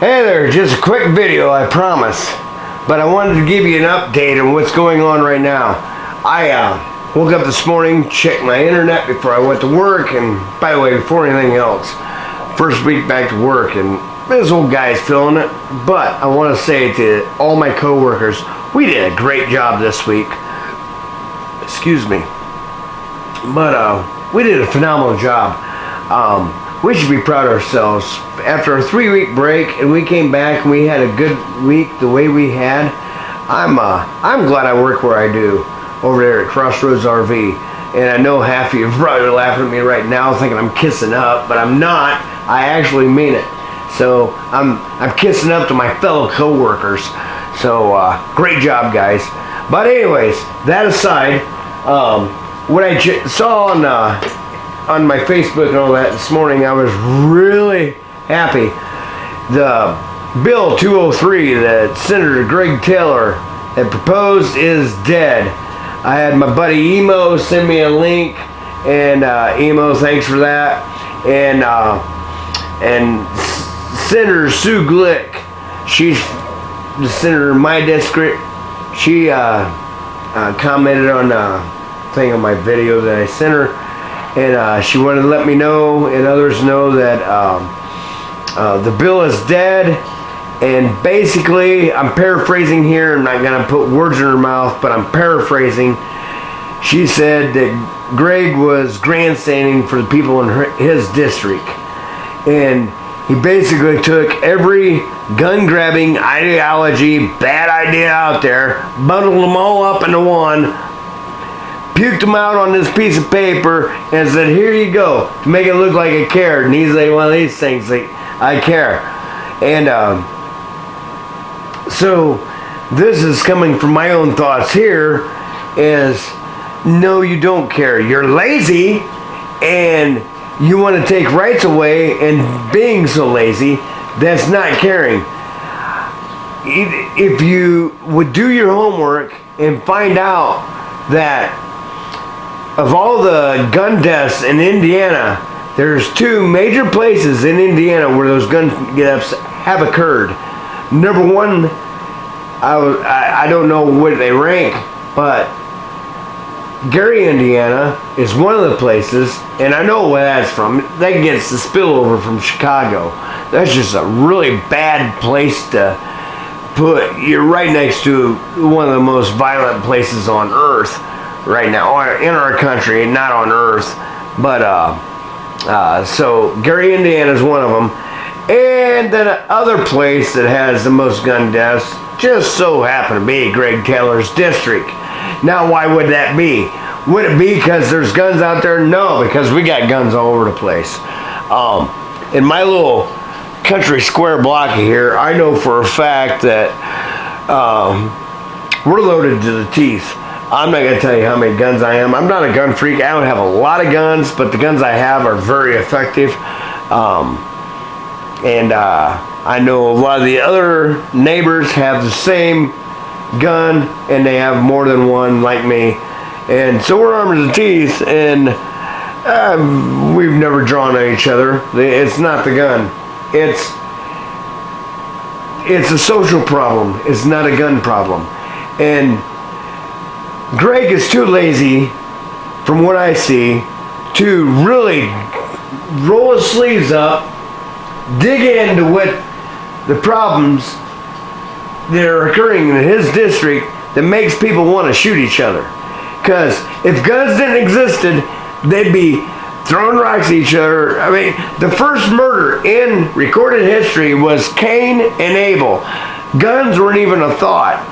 Hey there, just a quick video, I promise. But I wanted to give you an update on what's going on right now. I woke up this morning, checked my internet before I went to work, and by the way, before anything else, first week back to work, and this old guy's feeling it. But I want to say to all my co-workers, we did a great job this week. Excuse me. But we did a phenomenal job. We should be proud of ourselves. After a 3-week break, and we came back and we had a good week the way we had, I'm glad I work where I do over there at Crossroads RV. And I know half of you probably are laughing at me right now thinking I'm kissing up, but I'm not. I actually mean it. So I'm kissing up to my fellow co-workers. So great job, guys. But anyways, that aside, what I saw on my Facebook and all that this morning, I was really happy. The Bill 203 that Senator Greg Taylor had proposed is dead. I had my buddy Emo send me a link, and Emo, thanks for that. And Senator Sue Glick, she's the senator in my district. She commented on a thing on my video that I sent her. And she wanted to let me know and others know that the bill is dead. And basically, I'm paraphrasing here. I'm not going to put words in her mouth, but I'm paraphrasing. She said that Greg was grandstanding for the people in his district. And he basically took every gun-grabbing ideology, bad idea out there, bundled them all up into one, puked them out on this piece of paper, and said, here you go, to make it look like I cared. And he's like one of these things, like, I care. And so this is coming from my own thoughts here, is no, you don't care. You're lazy, and you want to take rights away, and being so lazy, that's not caring. If you would do your homework and find out that of all the gun deaths in Indiana, there's 2 major places in Indiana where those gun deaths have occurred. Number one, I don't know where they rank, but Gary, Indiana is one of the places, and I know where that's from. That gets the spillover from Chicago. That's just a really bad place to put. You're right next to one of the most violent places on earth right now, or in our country, not on earth. But so Gary, Indiana is one of them. And then another place that has the most gun deaths just so happened to be Greg Taylor's district. Now, why would that be? Would it be because there's guns out there? No, because we got guns all over the place. In my little country square block here, I know for a fact that we're loaded to the teeth. I'm not going to tell you how many guns I am. I'm not a gun freak. I don't have a lot of guns, but the guns I have are very effective. I know a lot of the other neighbors have the same gun, and they have more than one like me. And so we're armed to the teeth, and we've never drawn on each other. It's not the gun. It's a social problem. It's not a gun problem. And Greg is too lazy, from what I see, to really roll his sleeves up, dig into what the problems that are occurring in his district that makes people want to shoot each other. Because if guns didn't existed, they'd be throwing rocks at each other. I mean, the first murder in recorded history was Cain and Abel. Guns weren't even a thought.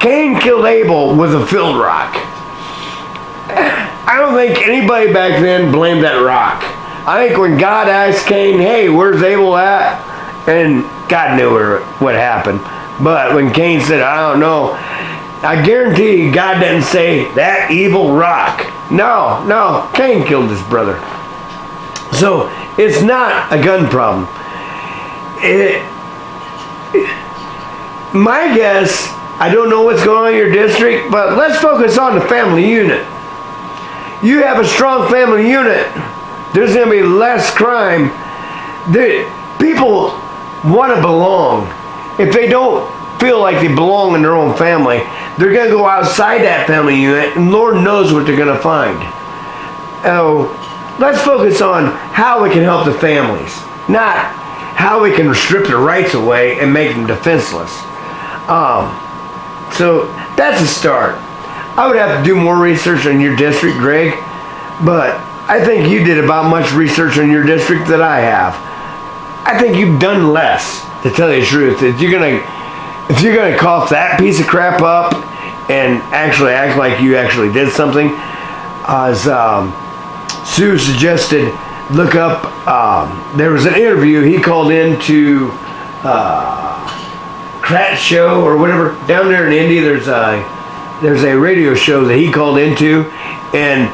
Cain killed Abel with a field rock. I don't think anybody back then blamed that rock. I think when God asked Cain, hey, where's Abel at? And God knew what happened. But when Cain said, I don't know, I guarantee you God didn't say, that evil rock. No, Cain killed his brother. So it's not a gun problem. My guess, I don't know what's going on in your district, but let's focus on the family unit. You have a strong family unit, there's going to be less crime. People want to belong, if they don't feel like they belong in their own family, they're going to go outside that family unit, and Lord knows what they're going to find. Oh, let's focus on how we can help the families, not how we can strip their rights away and make them defenseless. So that's a start. I would have to do more research on your district, Greg, but I think you did about much research on your district that I have. I think you've done less, to tell you the truth. If you're gonna cough that piece of crap up and actually act like you actually did something, as Sue suggested, look up. There was an interview he called into Kratz show or whatever down there in Indy. There's a radio show that he called into, and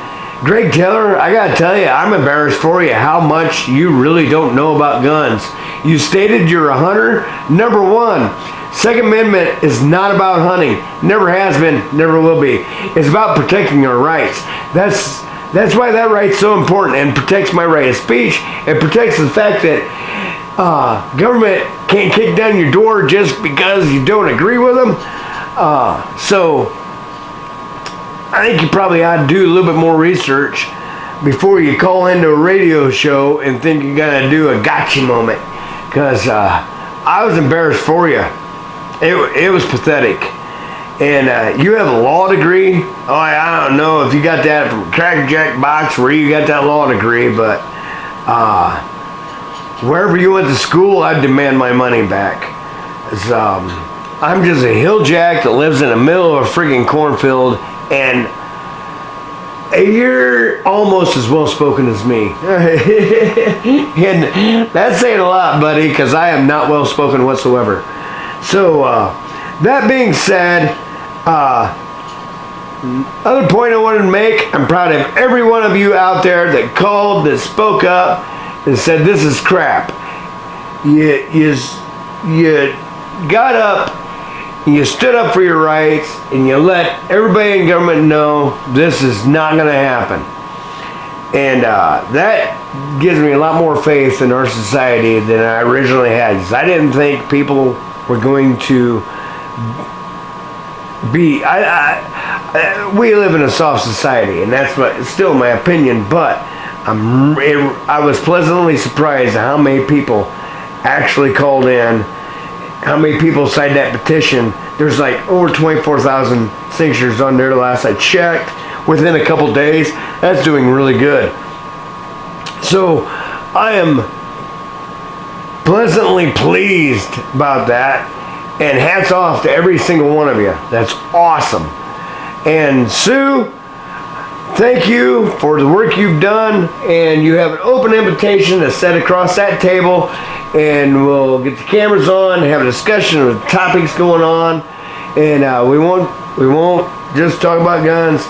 Greg Taylor, I gotta tell you, I'm embarrassed for you how much you really don't know about guns. You stated you're a hunter. Number one, Second Amendment is not about hunting. Never has been, never will be. It's about protecting our rights. That's why that right's so important, and protects my right of speech. It protects the fact that government can't kick down your door just because you don't agree with them. So I think you probably ought to do a little bit more research before you call into a radio show and think you're gonna do a gotcha moment. Because I was embarrassed for you. It was pathetic. And you have a law degree. Oh, I don't know if you got that from Cracker Jack box where you got that law degree, but wherever you went to school, I'd demand my money back. I'm just a hill jack that lives in the middle of a freaking cornfield, and you're almost as well spoken as me. And that's saying a lot, buddy, because I am not well spoken whatsoever. So that being said, other point I wanted to make, I'm proud of every one of you out there that called, that spoke up and said this is crap. You got up, you stood up for your rights, and you let everybody in government know this is not going to happen. And that gives me a lot more faith in our society than I originally had, because I didn't think people were going to be. We live in a soft society, and that's still my opinion. But I was pleasantly surprised at how many people actually called in, how many people signed that petition. There's like over 24,000 signatures on there last I checked. Within a couple days, that's doing really good. So I am pleasantly pleased about that, and hats off to every single one of you. That's awesome. And Sue, thank you for the work you've done, and you have an open invitation to sit across that table, and we'll get the cameras on, have a discussion of the topics going on, and we won't just talk about guns.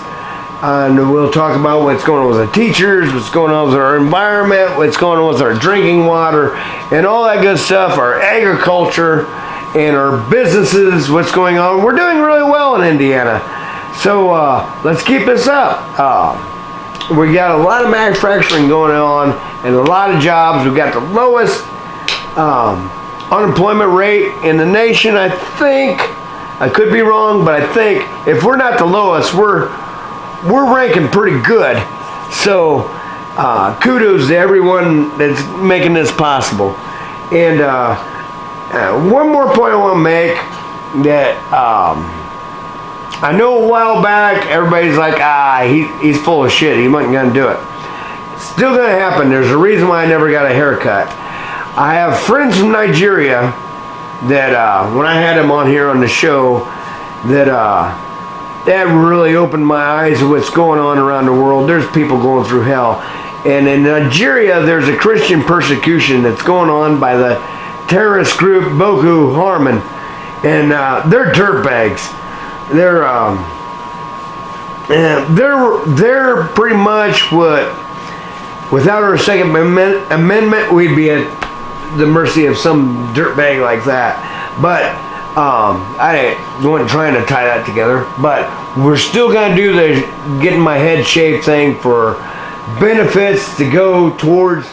And we'll talk about what's going on with the teachers, what's going on with our environment, what's going on with our drinking water, and all that good stuff, our agriculture, and our businesses, what's going on. We're doing really well in Indiana. So let's keep this up. We got a lot of manufacturing going on and a lot of jobs. We've got the lowest unemployment rate in the nation, I think. I could be wrong, but I think if we're not the lowest, we're ranking pretty good. So kudos to everyone that's making this possible. And one more point I want to make, that I know a while back everybody's like, he's full of shit, he wasn't gonna do it. It's still gonna happen. There's a reason why I never got a haircut. I have friends from Nigeria that when I had them on here on the show, that really opened my eyes to what's going on around the world. There's people going through hell. And in Nigeria, there's a Christian persecution that's going on by the terrorist group Boko Haram. And they're dirtbags. They're pretty much what, without our Second Amendment, we'd be at the mercy of some dirtbag like that. But I wasn't trying to tie that together, but we're still going to do the getting my head shaved thing for benefits to go towards,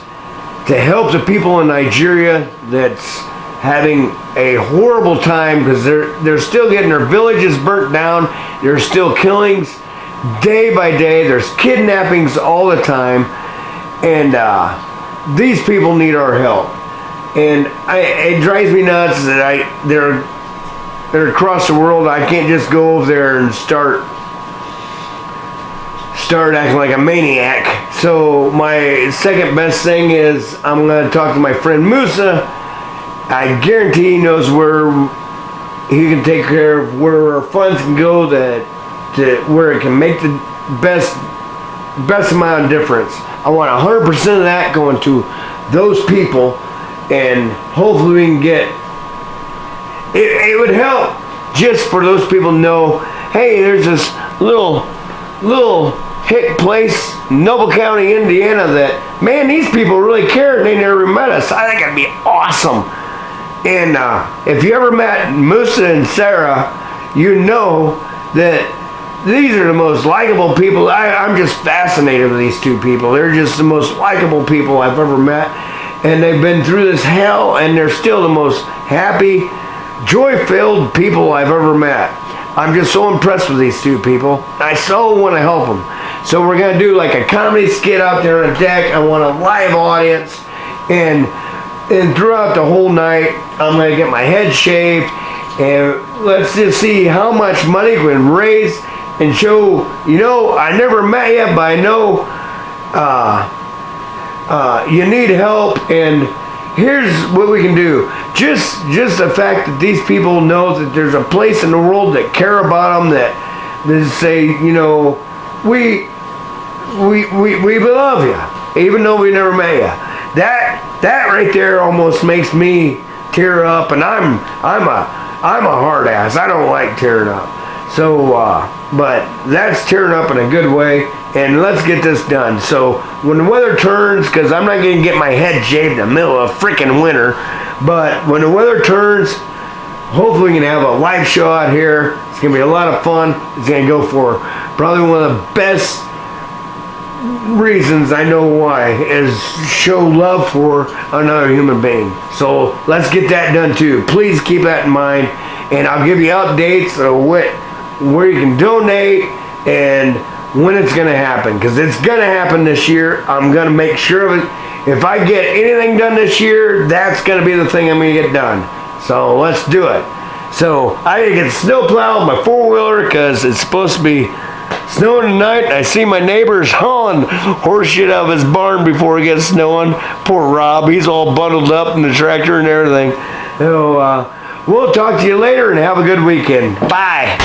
to help the people in Nigeria that's having a horrible time because they're still getting their villages burnt down. There's still killings day by day. There's kidnappings all the time, and these people need our help. And it drives me nuts that they're across the world. I can't just go over there and start acting like a maniac. So my second best thing is I'm going to talk to my friend Musa. I guarantee he knows where he can take care of where our funds can go to where it can make the best amount of difference. I want 100% of that going to those people, and hopefully we can get it would help just for those people to know, hey, there's this little hick place, Noble County, Indiana, that, man, these people really care and they never met us. I think it'd be awesome. And if you ever met Musa and Sarah, you know that these are the most likable people. I'm just fascinated with these two people. They're just the most likable people I've ever met. And they've been through this hell, and they're still the most happy, joy-filled people I've ever met. I'm just so impressed with these two people. I so want to help them. So we're going to do like a comedy skit out there on the deck. I want a live audience. And throughout the whole night, I'm going to get my head shaved. And let's just see how much money we can raise and show, I never met you, but I know you need help. And here's what we can do. Just the fact that these people know that there's a place in the world that care about them, that say, we love you, even though we never met you. That right there almost makes me tear up, and I'm a hard ass. I don't like tearing up. So, but that's tearing up in a good way. And let's get this done. So when the weather turns, because I'm not going to get my head shaved in the middle of freaking winter, but when the weather turns, hopefully we can have a live show out here. It's going to be a lot of fun. It's going to go for probably one of the best reasons I know why is show love for another human being. So let's get that done too. Please keep that in mind, and I'll give you updates of where you can donate and when it's going to happen, because it's going to happen this year. I'm going to make sure of it. If I get anything done this year, that's going to be the thing I'm going to get done. So let's do it. So I gotta get snowplow with my four-wheeler because it's supposed to be snowing tonight. I see my neighbor's hauling horse shit out of his barn before it gets snowing. Poor Rob, he's all bundled up in the tractor and everything. So we'll talk to you later and have a good weekend. Bye.